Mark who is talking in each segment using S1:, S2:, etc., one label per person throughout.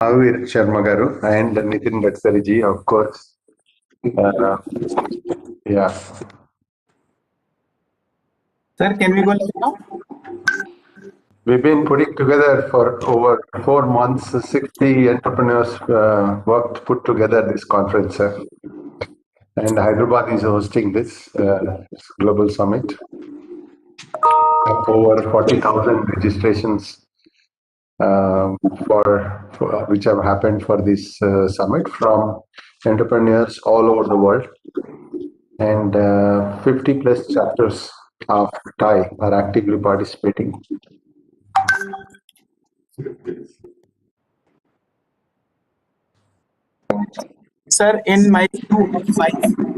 S1: Mahavir Sharma garu and Nitin Gadkari ji, of course. Uh, yeah,
S2: Sir, can we go live now?
S1: we've been putting together for over 4 months. 60 entrepreneurs put together this conference, and Hyderabad is hosting this global summit. Over 40,000 registrations for which have happened for this summit from entrepreneurs all over the world, and 50 plus chapters of Thai are actively participating.
S2: Sir, in my view of five,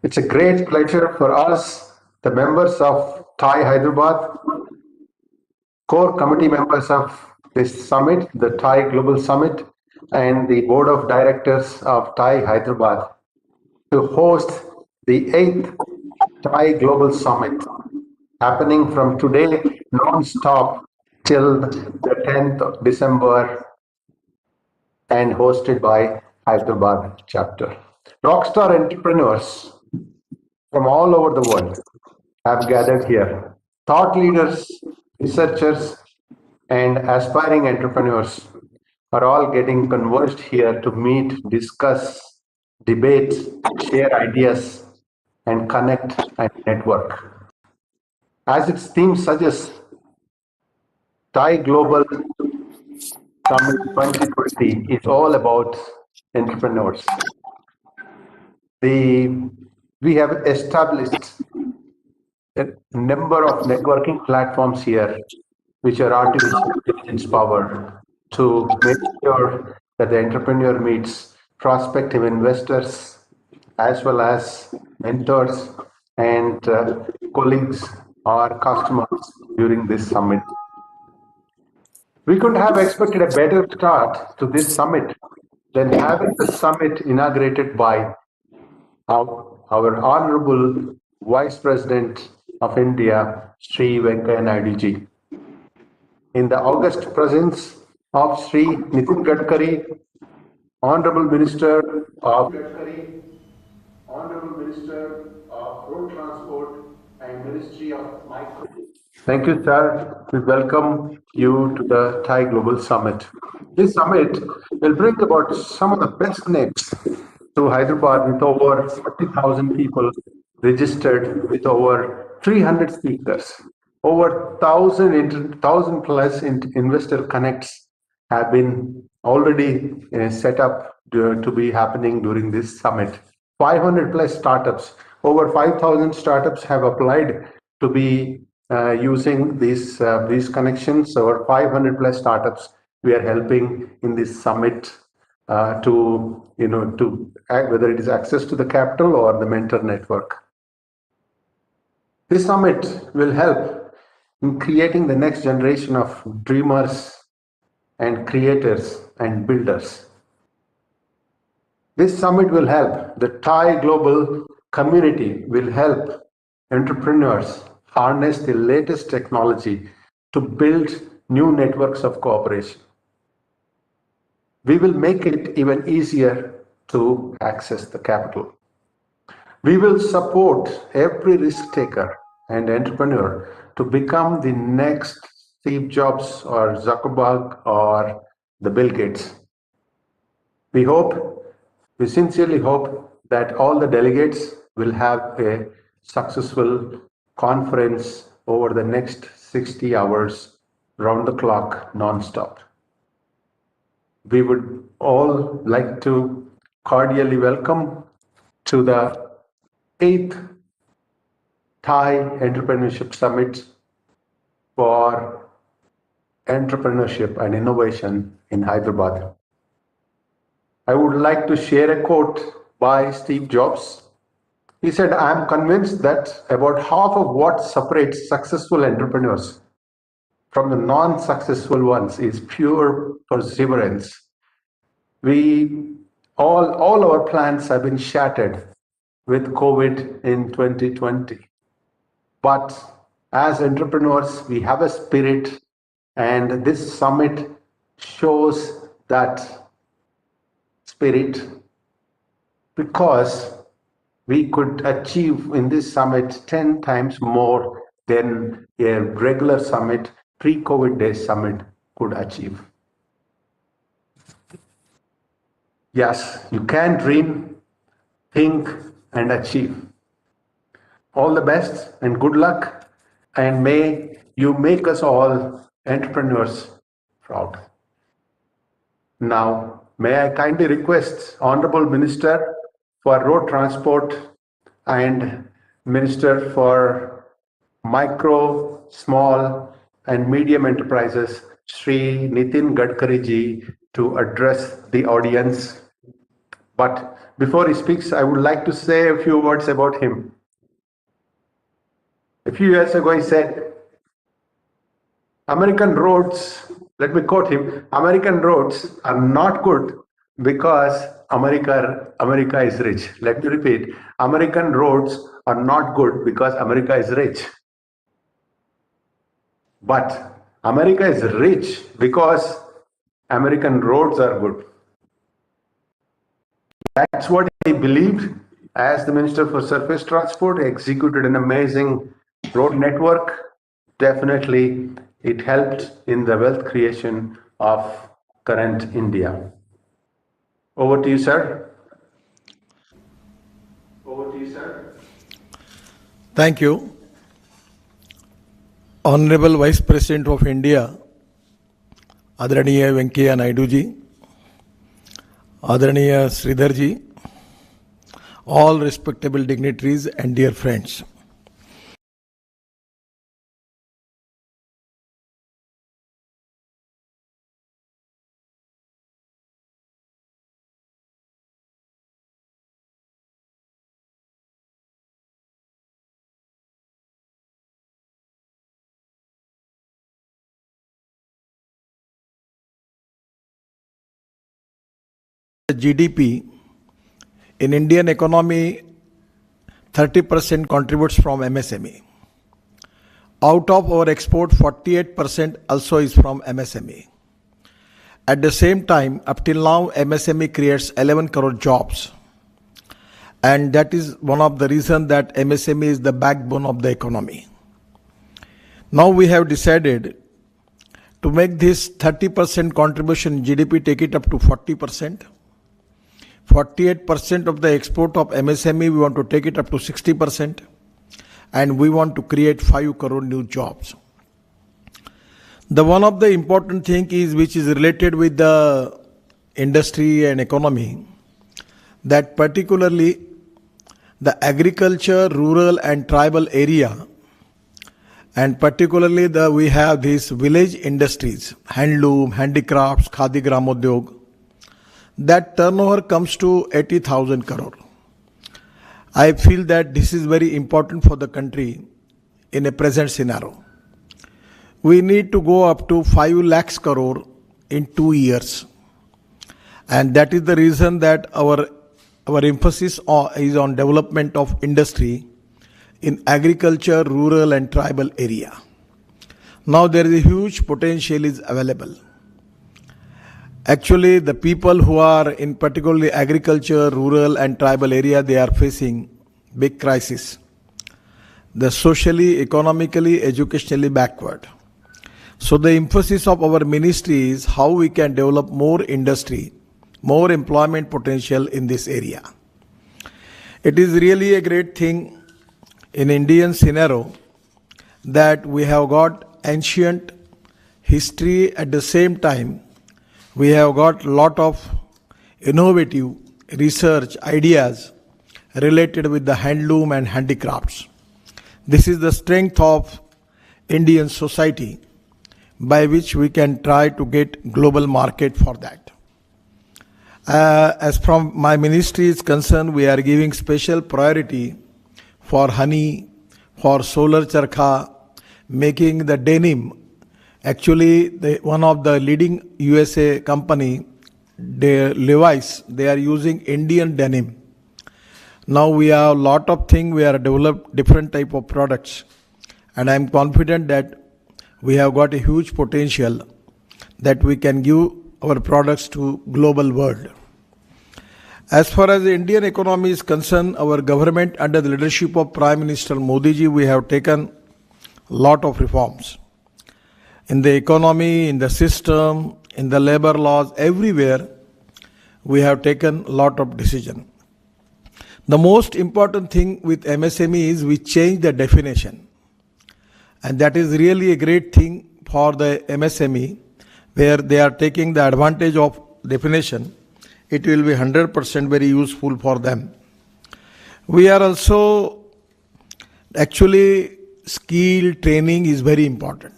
S1: It's a great pleasure for us, the members of Thai Hyderabad, core committee members of this summit, the Thai Global Summit, and the board of directors of Thai Hyderabad, to host the 8th Thai Global Summit, happening from today non-stop till the 10th of December, and hosted by Hyderabad chapter. Rockstar entrepreneurs from all over the world have gathered here. Thought leaders, researchers, and aspiring entrepreneurs are all getting converged here to meet, discuss, debate, share ideas, and connect and network. As its theme suggests, Thai Global Summit 2020 is all about entrepreneurs. We have established a number of networking platforms here, which are artificial intelligence powered, to make sure that the entrepreneur meets prospective investors as well as mentors and colleagues or customers during this summit. We couldn't have expected a better start to this summit than having the summit inaugurated by our Honorable Vice President of India, Sri Venkaiah Naidu ji. In the august presence of Sri Nitin Gadkari, Honorable Minister of Road Transport and Ministry of Micro. Thank you, sir. We welcome you to the Thai Global Summit. This summit will bring about some of the best names to Hyderabad with over 40,000 people registered, with over 300 speakers. Over 1,000 plus investor connects have been already set up to be happening during this summit. 500 plus startups, over 5,000 startups have applied to be using these connections. Over 500 plus startups we are helping in this summit to whether it is access to the capital or the mentor network. This summit will help in creating the next generation of dreamers and creators and builders. This summit will help the Thai global community, will help entrepreneurs harness the latest technology to build new networks of cooperation. We will make it even easier to access the capital. We will support every risk taker and entrepreneur to become the next Steve Jobs or Zuckerberg or the Bill Gates. We sincerely hope that all the delegates will have a successful conference over the next 60 hours, round the clock, non-stop. We would all like to cordially welcome to the 8th Thai Entrepreneurship Summit for Entrepreneurship and Innovation in Hyderabad. I would like to share a quote by Steve Jobs. He said, I am convinced that about half of what separates successful entrepreneurs from the non-successful ones is pure perseverance. We all our plans have been shattered with COVID in 2020. But as entrepreneurs, we have a spirit, and this summit shows that spirit because we could achieve in this summit 10 times more than a regular summit, pre-COVID days summit could achieve. Yes, you can dream, think, and achieve. All the best and good luck, and may you make us all entrepreneurs proud. Now, may I kindly request Honorable Minister for Road Transport and Minister for Micro, Small and Medium Enterprises, Sri Nitin Gadkari ji, to address the audience. But before he speaks, I would like to say a few words about him. A few years ago, he said, American roads, let me quote him, American roads are not good because America is rich. Let me repeat, American roads are not good because America is rich. But America is rich because American roads are good. That's what he believed. As the Minister for Surface Transport, he executed an amazing road network. Definitely, it helped in the wealth creation of current India. Over to you, sir. Over to you, sir.
S3: Thank you. Honorable Vice President of India, Adharaniya Venkaiah Naidu ji, Adharaniya Sridhar ji, all respectable dignitaries and dear friends. The GDP in Indian economy, 30% contributes from MSME. Out of our export, 48% also is from MSME. At the same time, up till now, MSME creates 11 crore jobs. And that is one of the reasons that MSME is the backbone of the economy. Now we have decided to make this 30% contribution in GDP, take it up to 40%. 48% of the export of MSME, we want to take it up to 60%. And we want to create 5 crore new jobs. The one of the important thing is, which is related with the industry and economy, that particularly the agriculture, rural and tribal area, and particularly we have these village industries, handloom, handicrafts, khadi gramodyog, that turnover comes to 80,000 crore. I feel that this is very important for the country in a present scenario. We need to go up to 5 lakhs crore in 2 years. And that is the reason that our emphasis is on development of industry in agriculture, rural and tribal area. Now there is a huge potential is available. Actually, the people who are in particularly agriculture, rural and tribal area, they are facing big crisis. They're socially, economically, educationally backward. So the emphasis of our ministry is how we can develop more industry, more employment potential in this area. It is really a great thing in Indian scenario that we have got ancient history, at the same time we have got lot of innovative research ideas related with the handloom and handicrafts. This is the strength of Indian society by which we can try to get global market for that. As from my ministry is concerned, we are giving special priority for honey, for solar charkha, making the denim. Actually, one of the leading USA company, Levi's, they are using Indian denim. Now we have a lot of things, we are developed different type of products, and I am confident that we have got a huge potential that we can give our products to global world. As far as the Indian economy is concerned, our government under the leadership of Prime Minister Modi ji, we have taken a lot of reforms. In the economy, in the system, in the labor laws, everywhere we have taken a lot of decision. The most important thing with MSME is we change the definition. And that is really a great thing for the MSME, where they are taking the advantage of definition. It will be 100% very useful for them. We are also, actually, skill training is very important.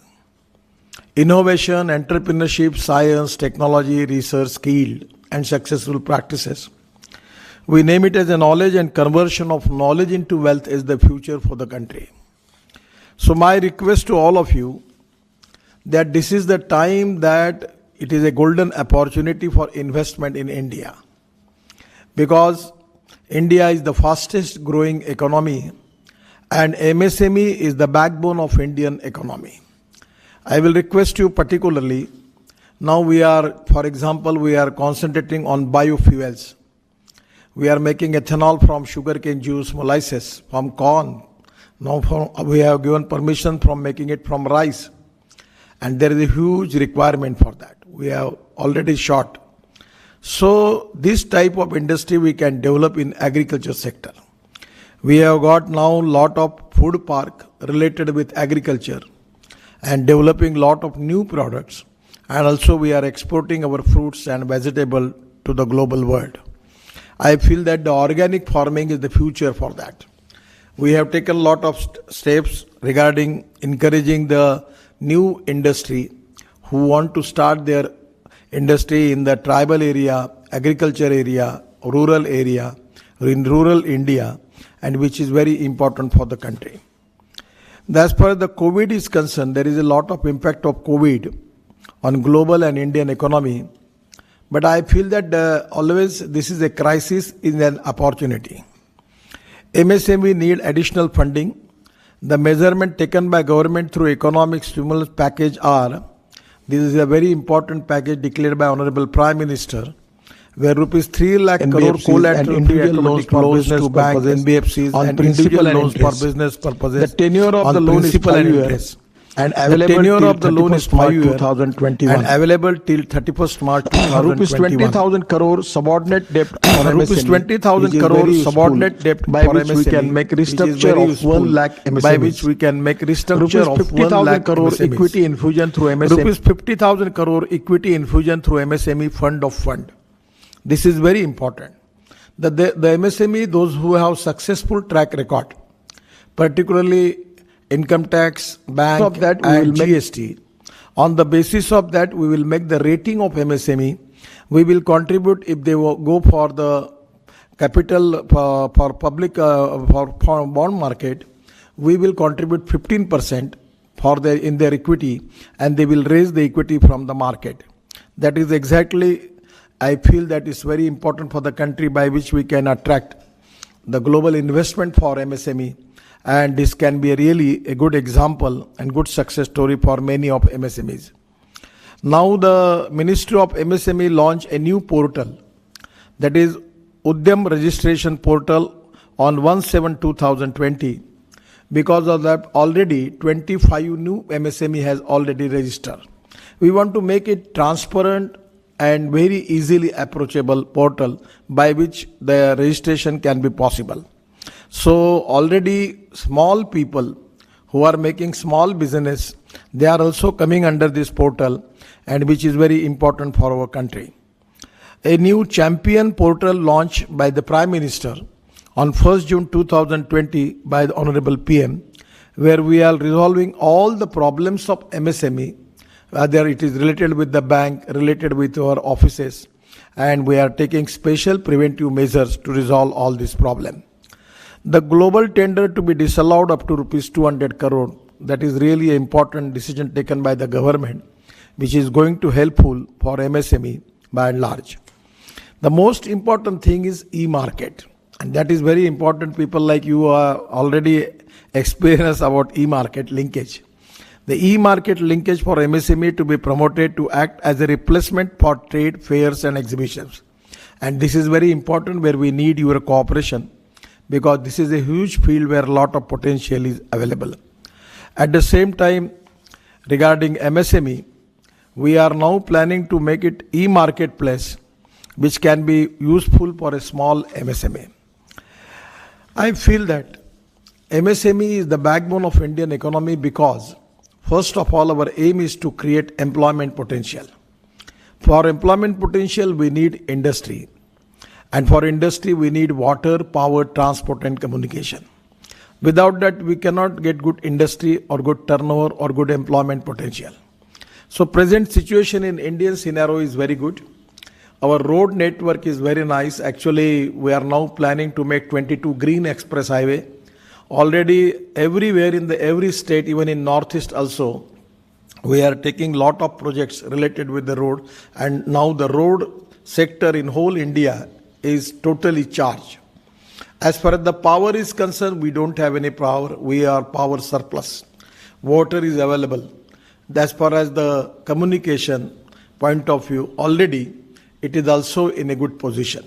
S3: Innovation, entrepreneurship, science, technology, research, skill, and successful practices. We name it as a knowledge, and conversion of knowledge into wealth is the future for the country. So my request to all of you, that this is the time that it is a golden opportunity for investment in India. Because India is the fastest growing economy, and MSME is the backbone of Indian economy. I will request you particularly, now we are, for example, we are concentrating on biofuels. We are making ethanol from sugarcane juice, molasses, from corn. Now we have given permission from making it from rice. And there is a huge requirement for that. We have already shot. So this type of industry we can develop in agriculture sector. We have got now lot of food park related with agriculture and developing lot of new products. And also we are exporting our fruits and vegetables to the global world. I feel that the organic farming is the future for that. We have taken a lot of steps regarding encouraging the new industry who want to start their industry in the tribal area, agriculture area, rural area, in rural India, and which is very important for the country. As far as the COVID is concerned, there is a lot of impact of COVID on global and Indian economy. But I feel that always this is a crisis is an opportunity. MSME need additional funding. The measurement taken by government through economic stimulus package are, this is a very important package declared by Honorable Prime Minister, where rupees 3 lakh crore collateral individual loans for business to banks, NBFCs, and individual loans for business purposes. The tenure of the loan is 5 years. And available till 31st March 2021. And available till 31st March 2021. Rupees 20,000 crore subordinate debt for Rupees 20,000 crore subordinate debt by which we can make restructure of 1 lakh MSMEs. By which we can make restructure of 50,000 crore equity infusion through MSME. Rupees 50,000 crore equity infusion through MSME fund of fund. This is very important. The MSME, those who have successful track record, particularly income tax, bank, of that and GST. On the basis of that, we will make the rating of MSME. We will contribute if they go for the capital for public for bond market. We will contribute 15% in their equity, and they will raise the equity from the market. That is exactly, I feel that is very important for the country, by which we can attract the global investment for MSME. And this can be really a good example and good success story for many of MSMEs. Now the Ministry of MSME launched a new portal, that is Udyam Registration Portal on 1/7/2020. Because of that, already 25 new MSME has already registered. We want to make it transparent and very easily approachable portal by which the registration can be possible. So already small people who are making small business, they are also coming under this portal, and which is very important for our country. A new champion portal launched by the Prime Minister on 1st June 2020 by the Honorable PM, where we are resolving all the problems of MSME, whether it is related with the bank, related with our offices, and we are taking special preventive measures to resolve all this problem. The global tender to be disallowed up to rupees 200 crore, that is really an important decision taken by the government, which is going to helpful for MSME by and large. The most important thing is e-market, and that is very important. People like you are already experienced about e-market linkage. The e-market linkage for MSME to be promoted to act as a replacement for trade fairs and exhibitions. And this is very important where we need your cooperation, because this is a huge field where a lot of potential is available. At the same time, regarding MSME, we are now planning to make it e-marketplace, which can be useful for a small MSME. I feel that MSME is the backbone of Indian economy because, first of all, our aim is to create employment potential. For employment potential, we need industry. And for industry, we need water, power, transport, and communication. Without that, we cannot get good industry or good turnover or good employment potential. So present situation in Indian scenario is very good. Our road network is very nice. Actually, we are now planning to make 22 green express highway. Already everywhere in every state, even in Northeast also, we are taking lot of projects related with the road. And now the road sector in whole India is totally charged. As far as the power is concerned, we don't have any power. We are power surplus. Water is available. As far as the communication point of view, already it is also in a good position.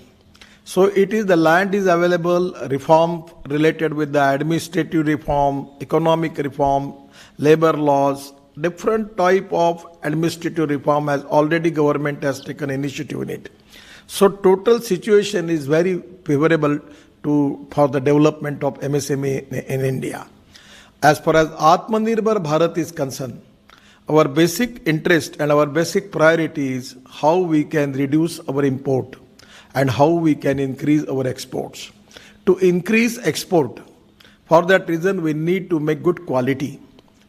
S3: So it is the land is available, reform related with the administrative reform, economic reform, labor laws, different type of administrative reform has already government has taken initiative in it. So total situation is very favorable for the development of MSME in India. As far as Atmanirbhar Bharat is concerned, our basic interest and our basic priority is how we can reduce our import and how we can increase our exports. To increase export, for that reason we need to make good quality.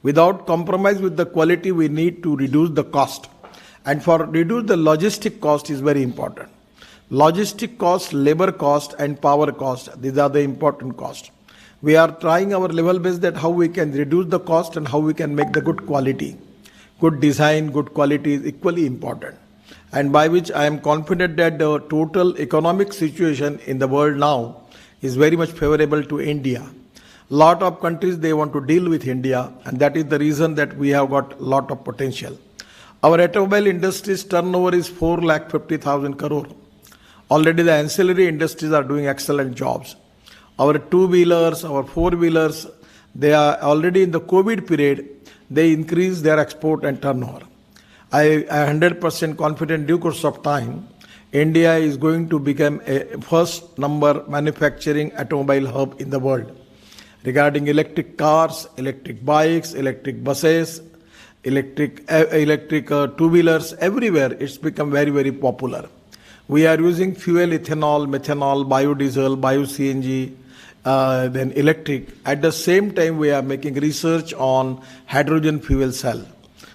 S3: Without compromise with the quality, we need to reduce the cost. And for reduce the logistic cost is very important. Logistic cost, labor cost and power cost, these are the important costs. We are trying our level best that how we can reduce the cost and how we can make the good quality. Good design, good quality is equally important. And by which I am confident that the total economic situation in the world now is very much favorable to India. Lot of countries, they want to deal with India, and that is the reason that we have got lot of potential. Our automobile industry's turnover is 4,50,000 crore. Already the ancillary industries are doing excellent jobs. Our two-wheelers, our four-wheelers, they are already in the COVID period, they increase their export and turnover. I am 100% confident due course of time, India is going to become a first number manufacturing automobile hub in the world. Regarding electric cars, electric bikes, electric buses, electric two-wheelers, everywhere it's become very, very popular. We are using fuel, ethanol, methanol, biodiesel, bio-CNG, then electric. At the same time, we are making research on hydrogen fuel cell.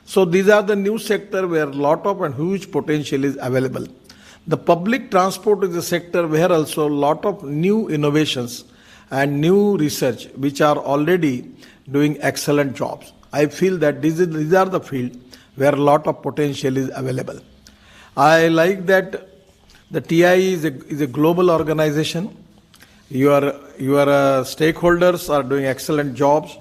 S3: So these are the new sector where a lot of and huge potential is available. The public transport is a sector where also a lot of new innovations and new research which are already doing excellent jobs. I feel that these are the field where a lot of potential is available. I like that the TI is a global organization. Your stakeholders are doing excellent jobs.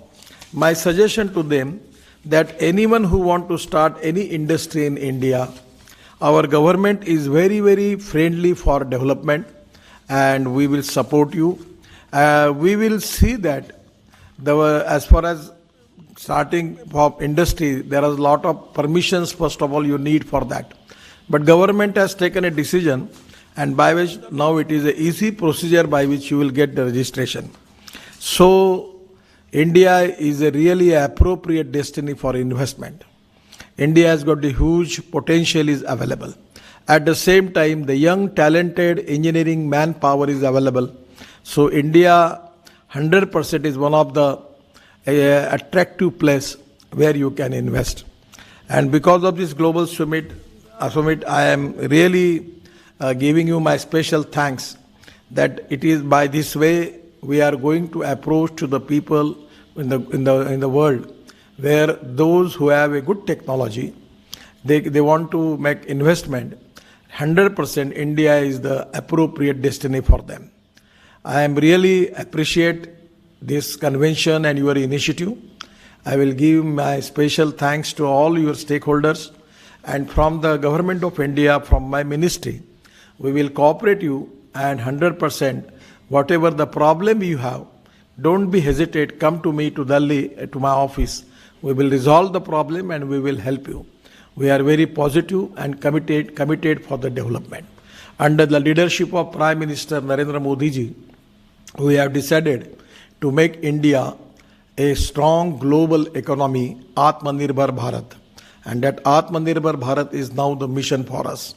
S3: My suggestion to them that anyone who want to start any industry in India, our government is very, very friendly for development and we will support you. We will see that as far as starting for industry, there is a lot of permissions, first of all, you need for that. But government has taken a decision and by which now it is an easy procedure by which you will get the registration. So India is a really appropriate destiny for investment. India has got the huge potential is available. At the same time, the young talented engineering manpower is available. So India 100% is one of the attractive place where you can invest. And because of this global summit, I am really giving you my special thanks that it is by this way we are going to approach to the people in the world where those who have a good technology, they want to make investment. 100% India is the appropriate destiny for them. I am really appreciate this convention and your initiative. I will give my special thanks to all your stakeholders, and from the government of India, from my ministry, we will cooperate you, and 100% whatever the problem you have, don't be hesitate, come to me to Delhi, to my office. We will resolve the problem and we will help you. We are very positive and committed for the development. Under the leadership of Prime Minister Narendra Modi ji, we have decided to make India a strong global economy, Atmanirbhar Bharat. And that Atmanirbhar Bharat is now the mission for us.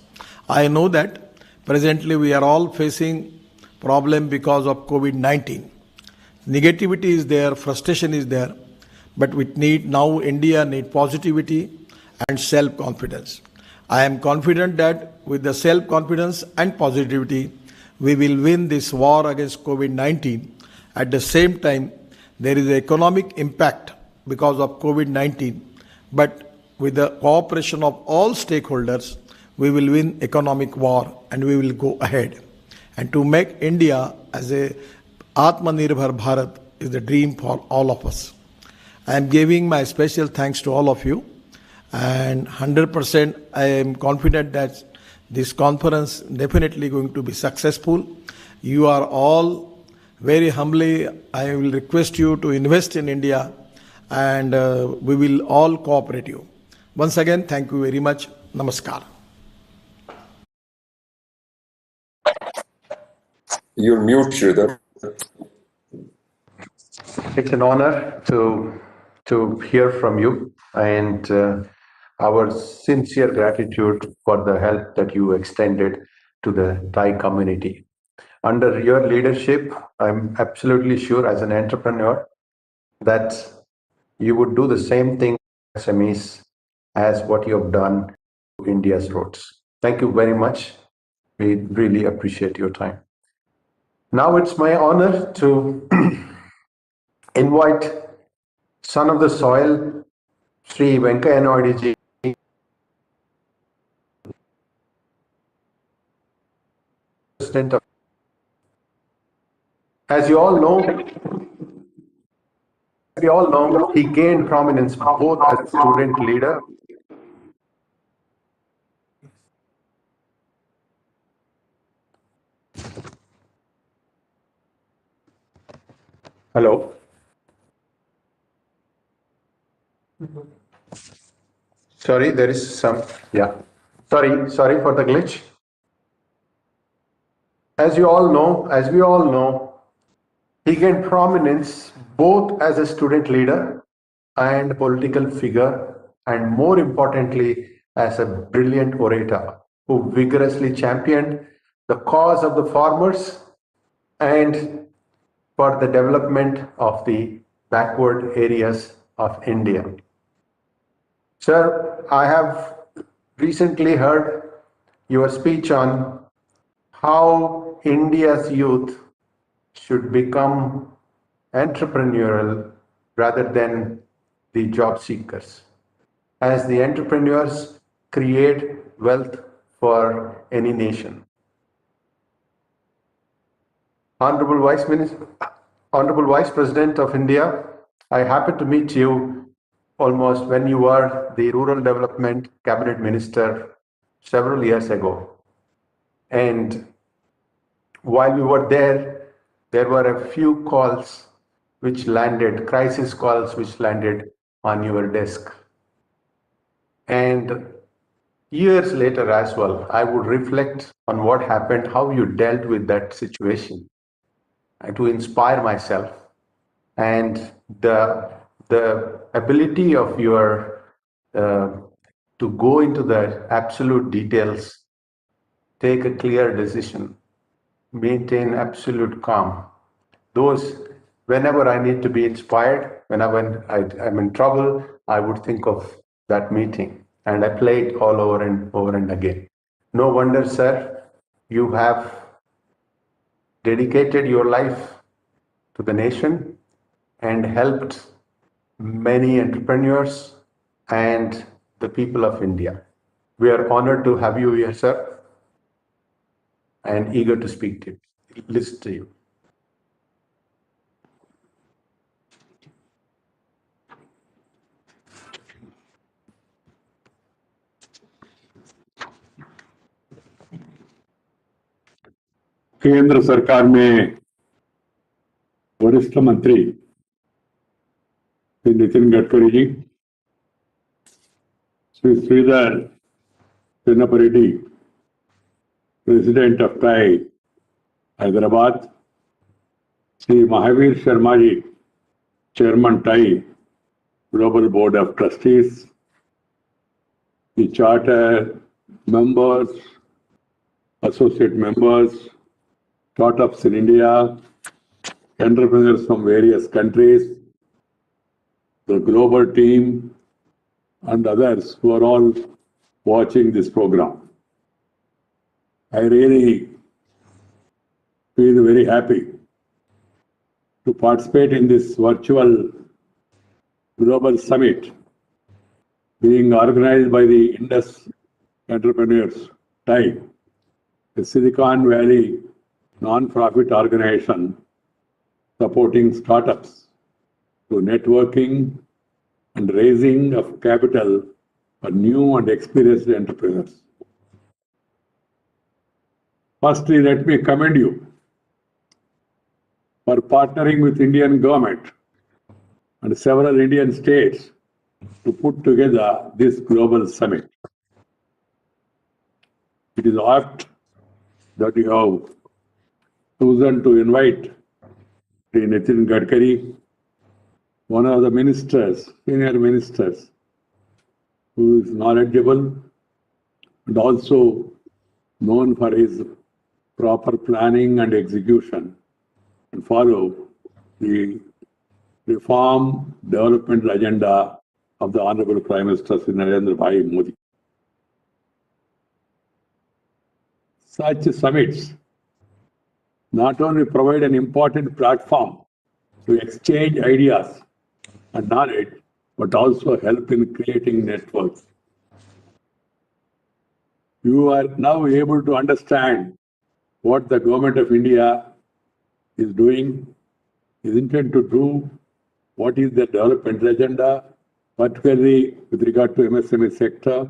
S3: I know that presently we are all facing problem because of COVID-19. Negativity is there, frustration is there, but we need now India need positivity and self-confidence. I am confident that with the self-confidence and positivity, we will win this war against COVID-19. At the same time, there is an economic impact because of COVID-19, but with the cooperation of all stakeholders, we will win economic war and we will go ahead. And to make India as a Atmanirbhar Bharat is the dream for all of us. I am giving my special thanks to all of you, and 100% I am confident that this conference definitely going to be successful. You are all very humbly, I will request you to invest in India, and we will all cooperate you. Once again, thank you very much. Namaskar.
S4: You're mute, Sridhar.
S1: It's an honor to hear from you, and our sincere gratitude for the help that you extended to the Thai community. Under your leadership, I'm absolutely sure as an entrepreneur that you would do the same thing SMEs as what you have done to India's roads. Thank you very much. We really appreciate your time. Now it's my honor to invite son of the soil, Sri Venkaya Naidu ji, President of. As you all know, he gained prominence both as a student leader Hello. Sorry, there is some, yeah. Sorry for the glitch. As we all know, he gained prominence both as a student leader and political figure, and more importantly, as a brilliant orator who vigorously championed the cause of the farmers and for the development of the backward areas of India. Sir, I have recently heard your speech on how India's youth should become entrepreneurial rather than the job seekers, as the entrepreneurs create wealth for any nation. Honorable Vice President of India, I happened to meet you almost when you were the Rural Development Cabinet Minister several years ago. And while we were there were a few calls which landed, crisis calls which landed on your desk. And years later as well, I would reflect on what happened, how you dealt with that situation, and to inspire myself. And the ability of your to go into the absolute details, take a clear decision, maintain absolute calm. Those, whenever I need to be inspired, whenever I'm in trouble, I would think of that meeting, and I play it all over and again. No wonder, sir, you have dedicated your life to the nation and helped many entrepreneurs and the people of India. We are honored to have you here, sir, and eager to speak to you, listen to you.
S5: केंद्र सरकार में वरिष्ठ मंत्री Shri Nitin Gadkari ji, Shri Sridhar Chinnapareddy, president of TiE Hyderabad, Shri Mahavir Sharma ji, chairman TiE global board of trustees, the charter members, associate members, startups in India, entrepreneurs from various countries, the global team, and others who are all watching this program. I really feel very happy to participate in this virtual global summit being organized by the Indus Entrepreneurs TIE, a Silicon Valley non-profit organization supporting startups through networking and raising of capital for new and experienced entrepreneurs. Firstly, let me commend you for partnering with Indian government and several Indian states to put together this global summit. It is apt that you have chosen to invite Sri Nitin Gadkari, one of the ministers, senior ministers, who is knowledgeable and also known for his proper planning and execution, and follow the reform development agenda of the Honorable Prime Minister Sri Narendra Bhai Modi. Such summits not only provide an important platform to exchange ideas and knowledge, but also help in creating networks. You are now able to understand what the Government of India is doing, is intended to do, what is the development agenda, particularly with regard to MSME sector,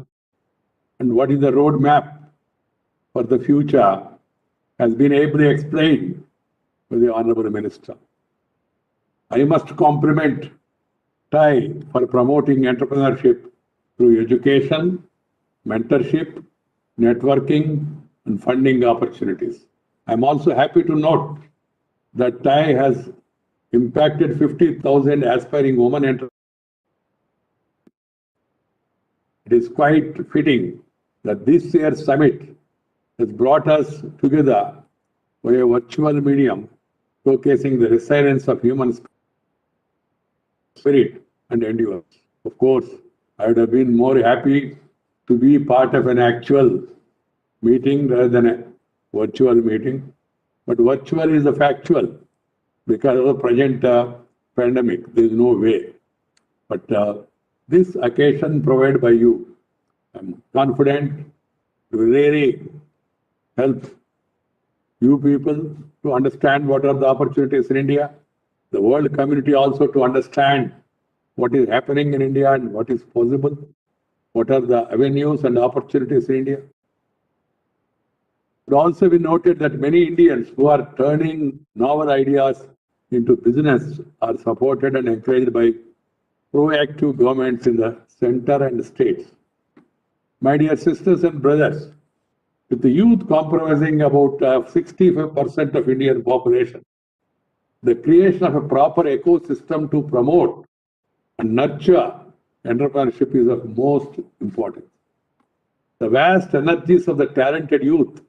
S5: and what is the roadmap for the future has been ably explained by the Honorable Minister. I must compliment TIE for promoting entrepreneurship through education, mentorship, networking, and funding opportunities. I'm also happy to note that TIE has impacted 50,000 aspiring women entrepreneurs. It is quite fitting that this year's summit has brought us together by a virtual medium showcasing the resilience of human spirit and endurance. Of course, I would have been more happy to be part of an actual meeting rather than a virtual meeting. But virtual is a factual because of the present pandemic. There is no way. But this occasion provided by you, I'm confident to really help you people to understand what are the opportunities in India, the world community also to understand what is happening in India and what is possible, what are the avenues and opportunities in India. It also be noted that many Indians who are turning novel ideas into business are supported and encouraged by proactive governments in the center and states. My dear sisters and brothers, with the youth comprising about 65% of Indian population, the creation of a proper ecosystem to promote and nurture entrepreneurship is of most importance. The vast energies of the talented youth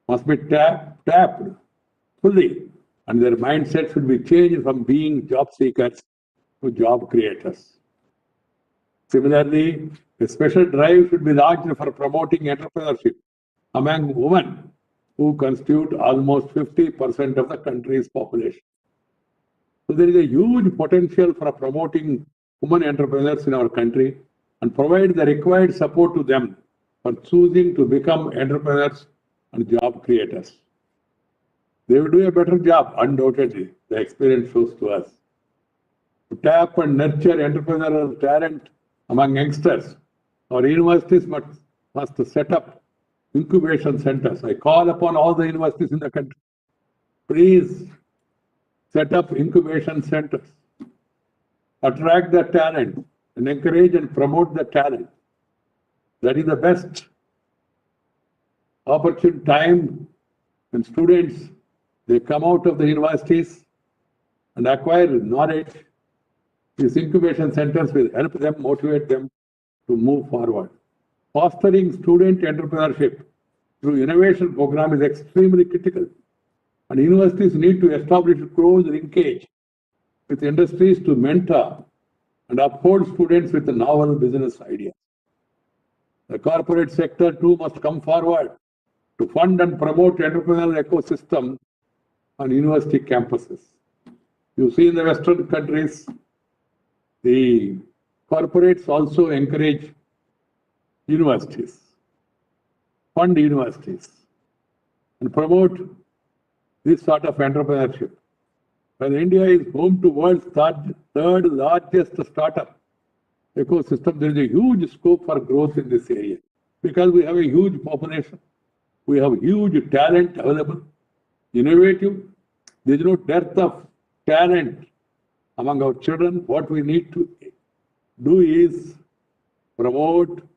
S5: must be tapped fully, and their mindset should be changed from being job seekers to job creators. Similarly, a special drive should be launched for promoting entrepreneurship among women, who constitute almost 50% of the country's population. So there is a huge potential for promoting women entrepreneurs in our country and provide the required support to them for choosing to become entrepreneurs and job creators. They will do a better job, undoubtedly. The experience shows to us. To tap and nurture entrepreneurial talent among youngsters, our universities must set up incubation centers. I call upon all the universities in the country, please set up incubation centers, attract the talent, and encourage and promote the talent. That is the best opportune time when students, they come out of the universities and acquire knowledge. These incubation centers will help them, motivate them to move forward. Fostering student entrepreneurship through innovation program is extremely critical. And universities need to establish close linkage with industries to mentor and uphold students with novel business ideas. The corporate sector too must come forward to fund and promote entrepreneurial ecosystem on university campuses. You see in the Western countries, the corporates also encourage universities, fund universities, and promote this sort of entrepreneurship. When India is home to world's third largest startup ecosystem, there is a huge scope for growth in this area because we have a huge population, we have huge talent available, innovative. There is no dearth of talent among our children. What we need to do is promote,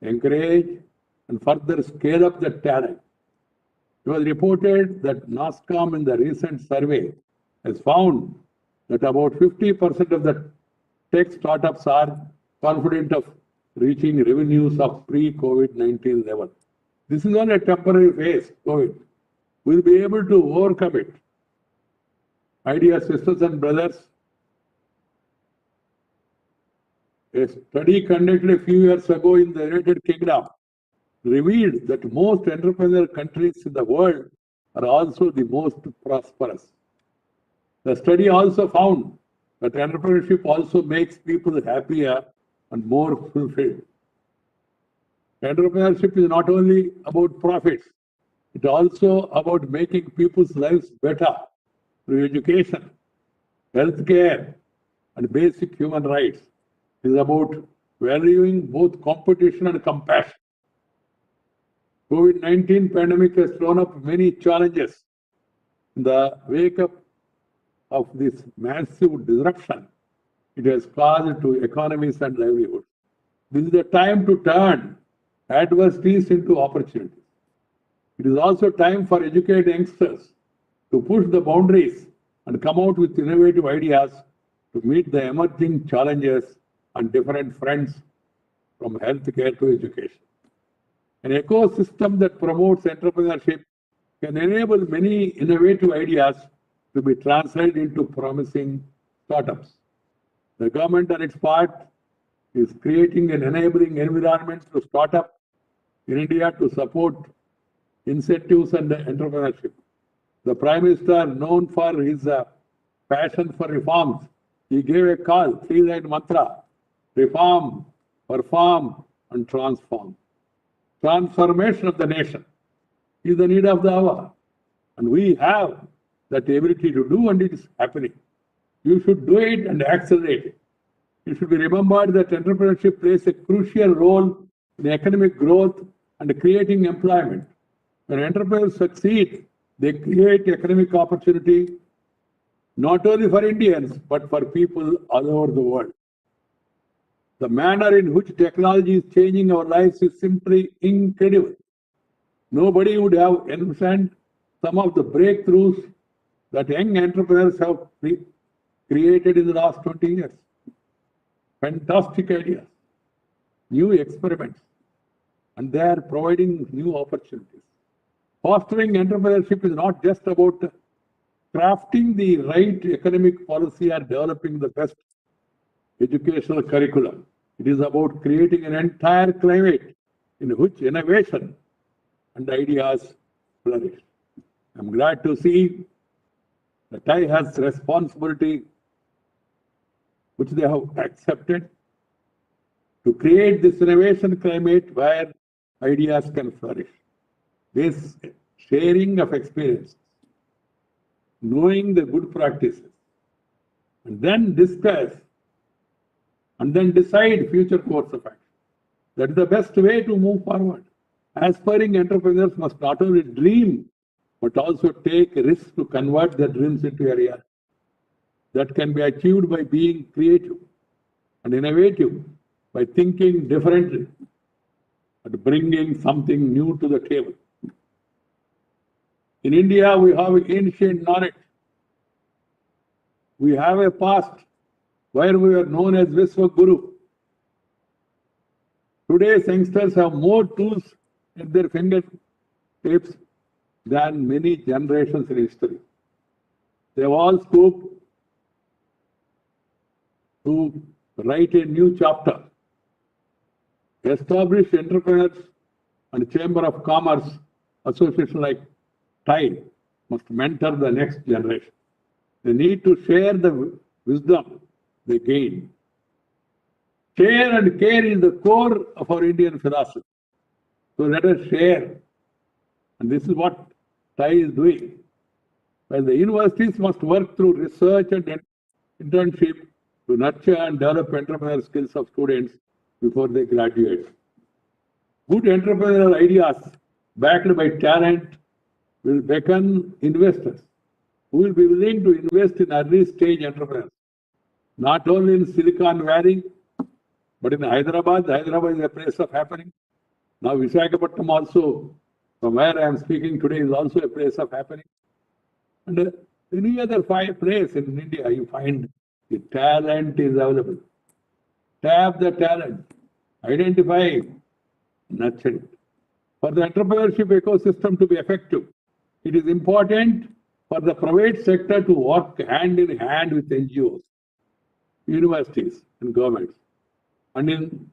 S5: encourage, and further scale up the talent. It was reported that NASSCOM in the recent survey has found that about 50% of the tech startups are confident of reaching revenues of pre-COVID-19 level. This is not a temporary phase, COVID. We'll be able to overcome it. My dear sisters and brothers, a study conducted a few years ago in the United Kingdom revealed that most entrepreneurial countries in the world are also the most prosperous. The study also found that entrepreneurship also makes people happier and more fulfilled. Entrepreneurship is not only about profits, it is also about making people's lives better through education, healthcare, and basic human rights. It is about valuing both competition and compassion. COVID-19 pandemic has thrown up many challenges. In the wake of this massive disruption, it has caused to economies and livelihoods. This is the time to turn adversities into opportunities. It is also time for educated youngsters to push the boundaries and come out with innovative ideas to meet the emerging challenges on different fronts, from healthcare to education. An ecosystem that promotes entrepreneurship can enable many innovative ideas to be translated into promising startups. The government, on its part, is creating an enabling environment to startup in India to support incentives and entrepreneurship. The Prime Minister, known for his passion for reforms, he gave a call, three-line mantra: reform, perform, and transform. Transformation of the nation is the need of the hour, and we have that ability to do, and it is happening. You should do it and accelerate it. It should be remembered that entrepreneurship plays a crucial role in economic growth and creating employment. When entrepreneurs succeed, they create economic opportunity not only for Indians, but for people all over the world. The manner in which technology is changing our lives is simply incredible. Nobody would have envisioned some of the breakthroughs that young entrepreneurs have created in the last 20 years. Fantastic ideas, new experiments, and they are providing new opportunities. Fostering entrepreneurship is not just about crafting the right economic policy or developing the best educational curriculum. It is about creating an entire climate in which innovation and ideas flourish. I'm glad to see that I has responsibility which they have accepted, to create this innovation climate where ideas can flourish. This sharing of experience, knowing the good practices, and then discuss and then decide future course of action. That is the best way to move forward. Aspiring entrepreneurs must not only dream, but also take risks to convert their dreams into a reality. That can be achieved by being creative and innovative, by thinking differently, and bringing something new to the table. In India, we have ancient knowledge. We have a past where we were known as Vishwaguru. Today's youngsters have more tools at their fingertips than many generations in history. They have all scoped to write a new chapter. Established entrepreneurs and Chamber of Commerce association like TIE must mentor the next generation. They need to share the wisdom they gain. Share and care is the core of our Indian philosophy. So let us share. And this is what TIE is doing. While the universities must work through research and internship to nurture and develop entrepreneurial skills of students before they graduate. Good entrepreneurial ideas backed by talent will beckon investors who will be willing to invest in early stage entrepreneurs, not only in Silicon Valley, but in Hyderabad. Hyderabad is a place of happening. Now Visakhapatnam also, from where I am speaking today, is also a place of happening. And any other place in India, you find the talent is available. Tap the talent, identify, nurture it. For the entrepreneurship ecosystem to be effective, it is important for the private sector to work hand in hand with NGOs, universities, and governments. And in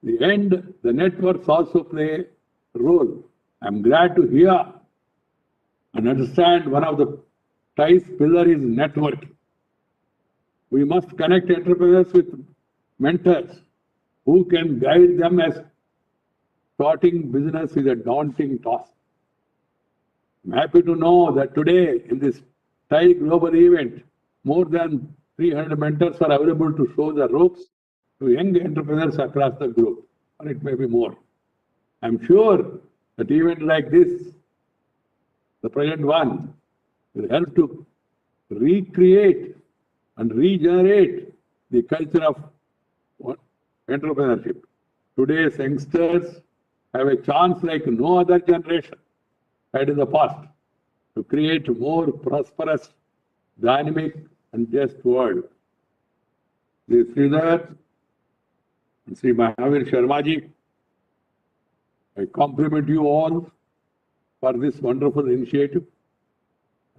S5: the end, the networks also play a role. I'm glad to hear and understand one of the TIE's pillars is networking. We must connect entrepreneurs with mentors who can guide them, as starting business is a daunting task. I'm happy to know that today in this TIE global event, more than 300 mentors are available to show the ropes to young entrepreneurs across the globe, or it may be more. I'm sure that event like this, the present one, will help to recreate and regenerate the culture of entrepreneurship. Today's youngsters have a chance like no other generation had in the past to create a more prosperous, dynamic, and just world. Sri Sridhar and Sri Mahavir Sharmaji, I compliment you all for this wonderful initiative.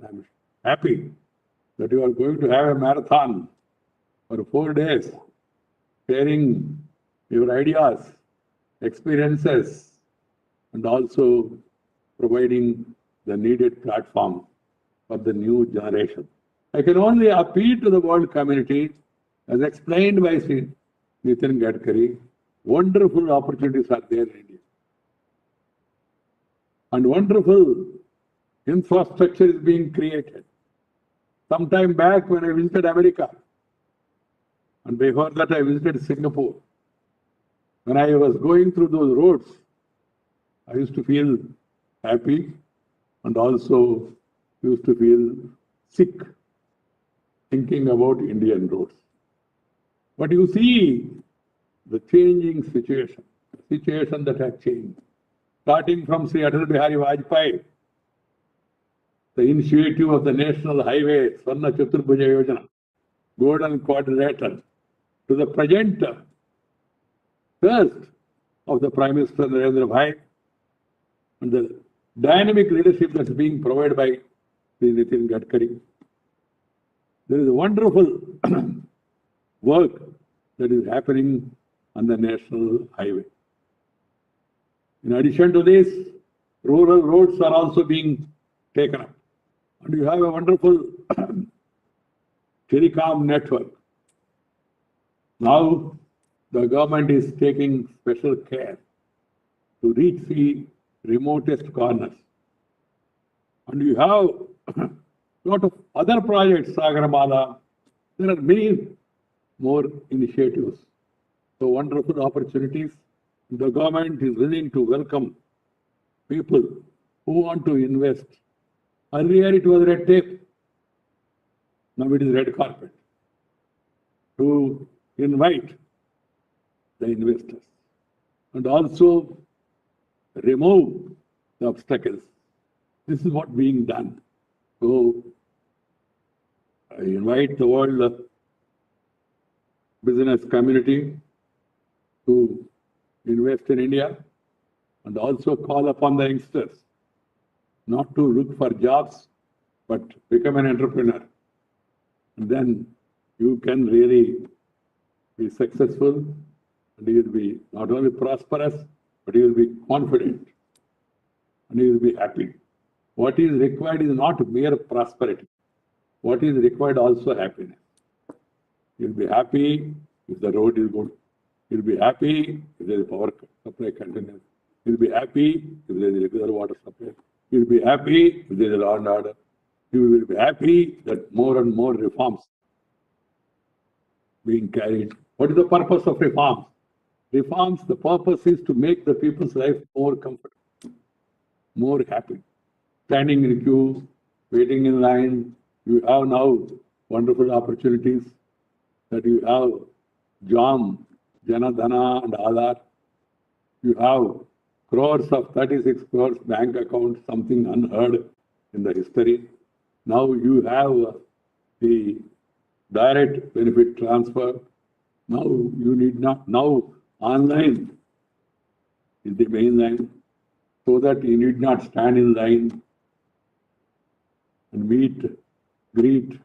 S5: I'm happy that you are going to have a marathon for 4 days, sharing your ideas, experiences, and also providing the needed platform for the new generation. I can only appeal to the world community, as explained by Sri Nitin Gadkari, wonderful opportunities are there in India. And wonderful infrastructure is being created. Some time back when I visited America, and before that I visited Singapore, when I was going through those roads, I used to feel happy and also used to feel sick thinking about Indian roads. But you see the changing situation that has changed. Starting from Sri Atal Bihari Vajpayee, the initiative of the National Highway, Swarna Chaturbhuja Yojana, Golden Quadrilateral, to the present first of the Prime Minister Narendra Bhai, and the dynamic leadership that's being provided by Sri Nitin Gadkari. There is a wonderful work that is happening on the National Highway. In addition to this, rural roads are also being taken up. And you have a wonderful telecom network. Now the government is taking special care to reach the remotest corners. And you have a lot of other projects, Sagarmala. There are many more initiatives. So wonderful opportunities. The government is willing to welcome people who want to invest. Earlier it was red tape. Now it is red carpet to invite the investors and also remove the obstacles. This is what being done. So I invite the world business community to invest in India and also call upon the youngsters not to look for jobs, but become an entrepreneur. And then you can really be successful and you will be not only prosperous, but you will be confident and you will be happy. What is required is not mere prosperity. What is required also happiness. You'll be happy if the road is good. You'll be happy if there is power supply continues. You'll be happy if there is regular water supply. You'll be happy if there is law and order. You will be happy that more and more reforms being carried. What is the purpose of reforms? Reforms, the purpose is to make the people's life more comfortable, more happy. Standing in queue, waiting in line, you have now wonderful opportunities that you have JAM, Janadhana and Aadhaar. You have crores of 36 crores bank accounts, something unheard in the history. Now you have the direct benefit transfer. Now you need not, now online is the main line, so that you need not stand in line and meet, greet,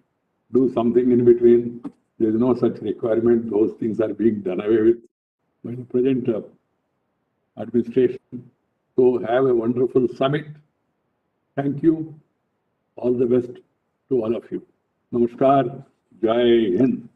S5: do something in between. There is no such requirement. Those things are being done away with by the present administration. So have a wonderful summit. Thank you. All the best to all of you. Namaskar. Jai Hind.